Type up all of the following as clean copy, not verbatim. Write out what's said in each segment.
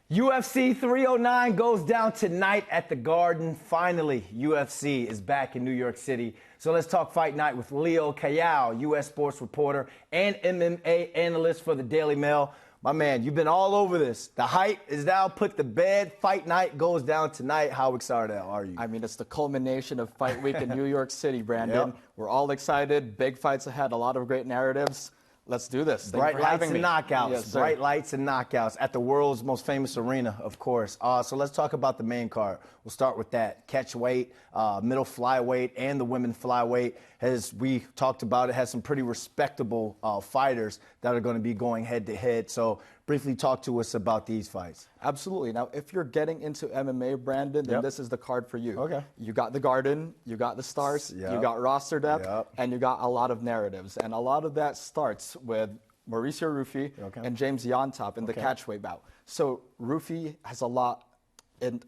UFC 309 goes down tonight at the Garden. Finally, UFC is back in New York City. So let's talk Fight Night with Leocciano Callao, U.S. sports reporter and MMA analyst for the Daily Mail. My man, you've been all over this. The hype is now put to bed. Fight Night goes down tonight. How excited are you? I mean, it's the culmination of Fight Week in New York City, Brandon. Yep. We're all excited. Big fights ahead. A lot of great narratives. Let's do this. Bright lights and knockouts. Yes, bright lights and knockouts at the world's most famous arena, of course. So let's talk about the main card. We'll start with that. Catch weight, middle flyweight, and the women flyweight. As we talked about, it has some pretty respectable fighters that are going to be going head-to-head. So briefly talk to us about these fights. Absolutely. Now, if you're getting into MMA, Brandon, then this is the card for you. Okay. You got the Garden, you got the stars, you got roster depth, and you got a lot of narratives. And a lot of that starts with Mauricio Rufy and James Yontop in the catchweight bout. So Rufy has a lot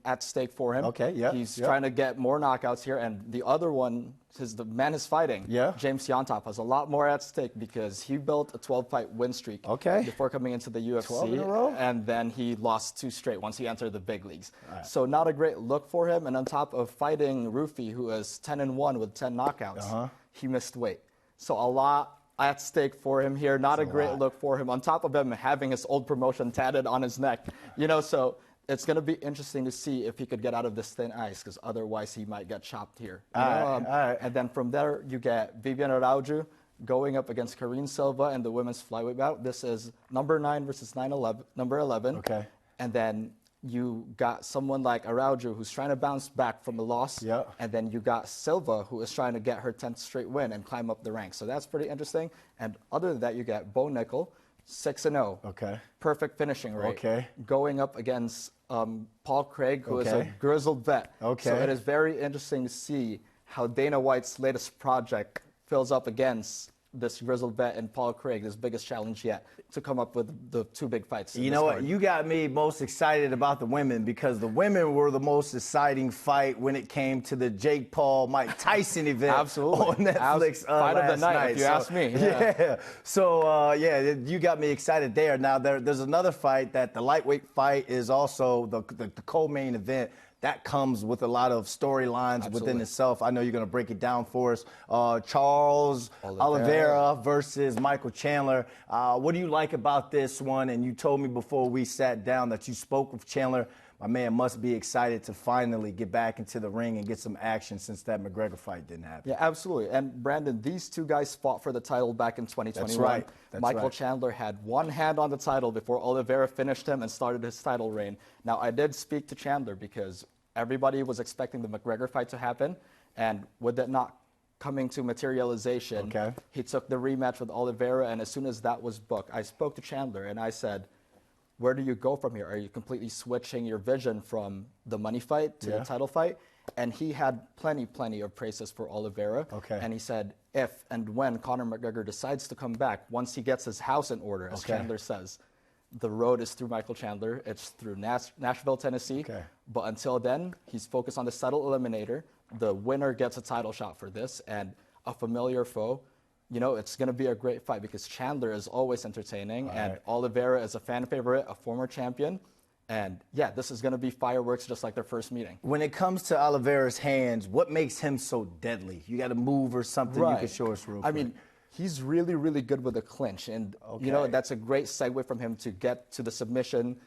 at stake for him. He's trying to get more knockouts here, and the other one is the man is fighting. James Yontop has a lot more at stake because he built a 12-fight win streak before coming into the UFC, 12 in a row? And then he lost 2 straight once he entered the big leagues. So not a great look for him, and on top of fighting Rufy, who is 10-1 with 10 knockouts, he missed weight. So a lot at stake for him here. Not a great look for him. On top of him having his old promotion tatted on his neck, so it's going to be interesting to see if he could get out of this thin ice, because otherwise he might get chopped here. All right. And then from there, you get Vivian Araujo going up against Karine Silva in the women's flyweight bout. This is number 9 versus number 11. And then you got someone like Araujo who's trying to bounce back from a loss. And then you got Silva, who is trying to get her 10th straight win and climb up the ranks. So that's pretty interesting. And other than that, you get Bo Nickel, 6-0. Perfect finishing rate. Going up against Paul Craig, who is a grizzled vet. So it is very interesting to see how Dana White's latest project fills up against this grizzled vet and Paul Craig, his biggest challenge yet, to come up with the 2 big fights. You know what? You got me most excited about the women, because the women were the most exciting fight when it came to the Jake Paul-Mike Tyson event on Netflix fight of the last night, if you ask me. So, you got me excited there. Now, there's another fight that the lightweight fight is also the co-main event. That comes with a lot of storylines within itself. I know you're going to break it down for us. Charles Oliveira versus Michael Chandler. What do you like about this one? And you told me before we sat down that you spoke with Chandler. My man must be excited to finally get back into the ring and get some action, since that McGregor fight didn't happen. Yeah, absolutely. And Brandon, these 2 guys fought for the title back in 2021. Michael Chandler had one hand on the title before Oliveira finished him and started his title reign. Now, I did speak to Chandler because everybody was expecting the McGregor fight to happen, and with it not coming to materialization, he took the rematch with Oliveira, and as soon as that was booked, I spoke to Chandler and I said, where do you go from here? Are you completely switching your vision from the money fight to the title fight? And he had plenty of praises for Oliveira. And he said, if and when Conor McGregor decides to come back, once he gets his house in order, as Chandler says, the road is through Michael Chandler. It's through Nashville, Tennessee. But until then, he's focused on the settle eliminator. The winner gets a title shot for this, and a familiar foe. It's going to be a great fight because Chandler is always entertaining, and Oliveira is a fan favorite, a former champion. And, this is going to be fireworks just like their first meeting. When it comes to Oliveira's hands, what makes him so deadly? You got to move or something you can show us real quick. I mean, he's really good with a clinch. And, that's a great segue from him to get to the submission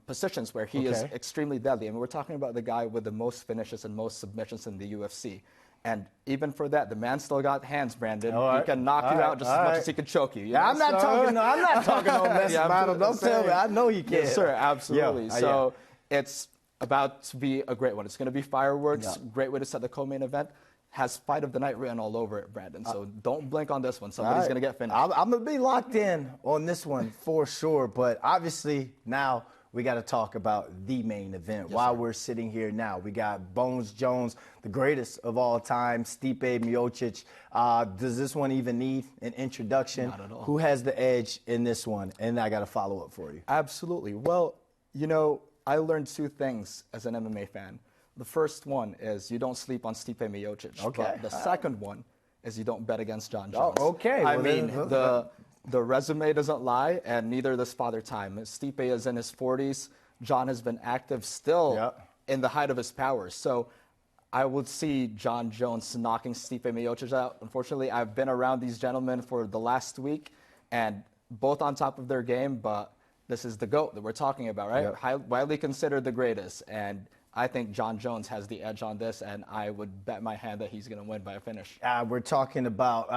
positions where he is extremely deadly. I mean, we're talking about the guy with the most finishes and most submissions in the UFC. And even for that, the man still got hands, Brandon. He can knock you out just as much as he can choke you. I'm not talking no mess about him. Don't tell me. I know he can. Yes, sir, absolutely. So it's about to be a great one. It's going to be fireworks. Great way to set the co-main event. Has fight of the night written all over it, Brandon. So don't blink on this one. Somebody's going to get finished. I'm going to be locked in on this one for sure. But obviously now we got to talk about the main event. While we're sitting here now, we got Bones Jones, the greatest of all time, Stipe Miocic. Does this one even need an introduction? Not at all. Who has the edge in this one? And I got a follow-up for you. Absolutely. Well, I learned 2 things as an MMA fan. The first one is you don't sleep on Stipe Miocic. But the second one is you don't bet against John Jones. I mean, the resume doesn't lie, and neither does Father Time. Stipe is in his 40s. John has been active still in the height of his powers. So I would see John Jones knocking Stipe Miocic out. Unfortunately, I've been around these gentlemen for the last week, and both on top of their game, but this is the GOAT that we're talking about, right? Widely considered the greatest, and I think John Jones has the edge on this, and I would bet my hand that he's going to win by a finish. We're talking about,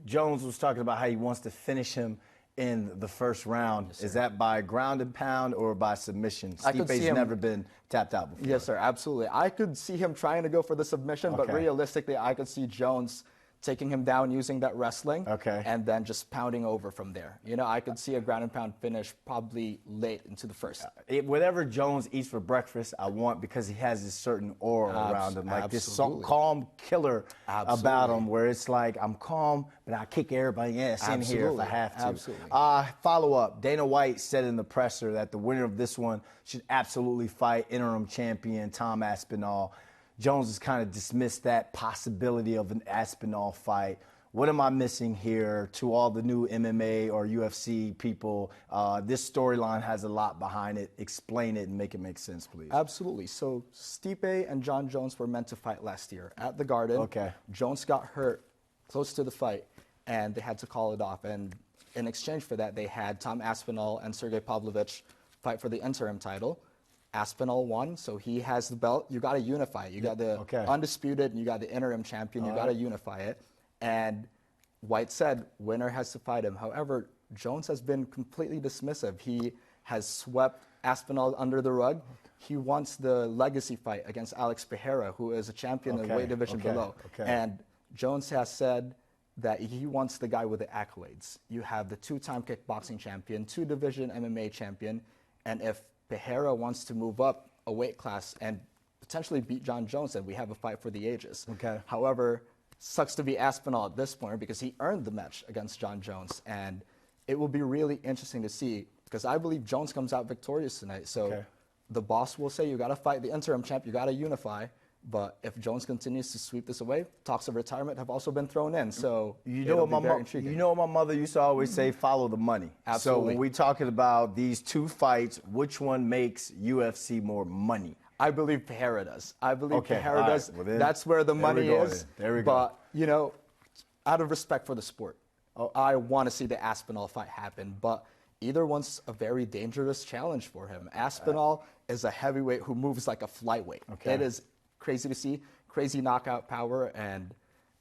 Jones was talking about how he wants to finish him in the first round. Yes, is that by ground and pound or by submission? Stipe's never been tapped out before. Yes, sir, absolutely. I could see him trying to go for the submission, but realistically, I could see Jones taking him down using that wrestling, and then just pounding over from there. You know, I could see a ground and pound finish probably late into the first. Whatever Jones eats for breakfast, I want, because he has this certain aura around him, like this calm killer about him, where it's like, I'm calm, but I kick everybody ass in here if I have to. Absolutely. Follow up. Dana White said in the presser that the winner of this one should absolutely fight interim champion Tom Aspinall. Jones has kind of dismissed that possibility of an Aspinall fight. What am I missing here to all the new MMA or UFC people? This storyline has a lot behind it. Explain it and make it make sense, please. Absolutely. So Stipe and John Jones were meant to fight last year at the Garden. Jones got hurt close to the fight, and they had to call it off. And in exchange for that, they had Tom Aspinall and Sergey Pavlovich fight for the interim title. Aspinall won, so he has the belt. You got to unify it. You got the undisputed, and you got the interim champion. You got to unify it. And White said, winner has to fight him. However, Jones has been completely dismissive. He has swept Aspinall under the rug. He wants the legacy fight against Alex Pereira, who is a champion in the weight division below. And Jones has said that he wants the guy with the accolades. You have the two-time kickboxing champion, two-division MMA champion, and if Pereira wants to move up a weight class and potentially beat John Jones, and we have a fight for the ages. However, sucks to be Aspinall at this point because he earned the match against John Jones, and it will be really interesting to see because I believe Jones comes out victorious tonight. So the boss will say you got to fight the interim champ, you got to unify. But if Jones continues to sweep this away, talks of retirement have also been thrown in. So you know what my mother used to always say, follow the money. Absolutely. So when we talking about these two fights, which one makes UFC more money? I believe Pereira does. I believe Pereira does. Well, that's where the money is. There we go. But, you know, out of respect for the sport, I want to see the Aspinall fight happen. But either one's a very dangerous challenge for him. Aspinall is a heavyweight who moves like a flyweight. It is crazy to see, crazy knockout power, and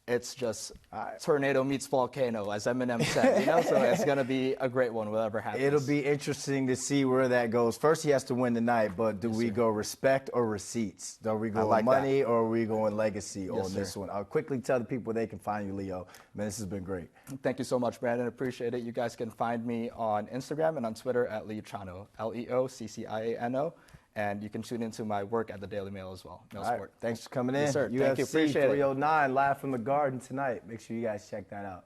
it's just tornado meets volcano, as Eminem said. You know, so it's going to be a great one, whatever happens. It'll be interesting to see where that goes. First, he has to win tonight, but do we go respect or receipts? Do we go money or are we going legacy on this one? I'll quickly tell the people where they can find you, Leo. Man, this has been great. Thank you so much, Brandon. Appreciate it. You guys can find me on Instagram and on Twitter at Leocciano, Leocciano. And you can tune into my work at the Daily Mail as well. Thanks for coming in. Yes, sir. UFC 309 live from the Garden tonight. Make sure you guys check that out.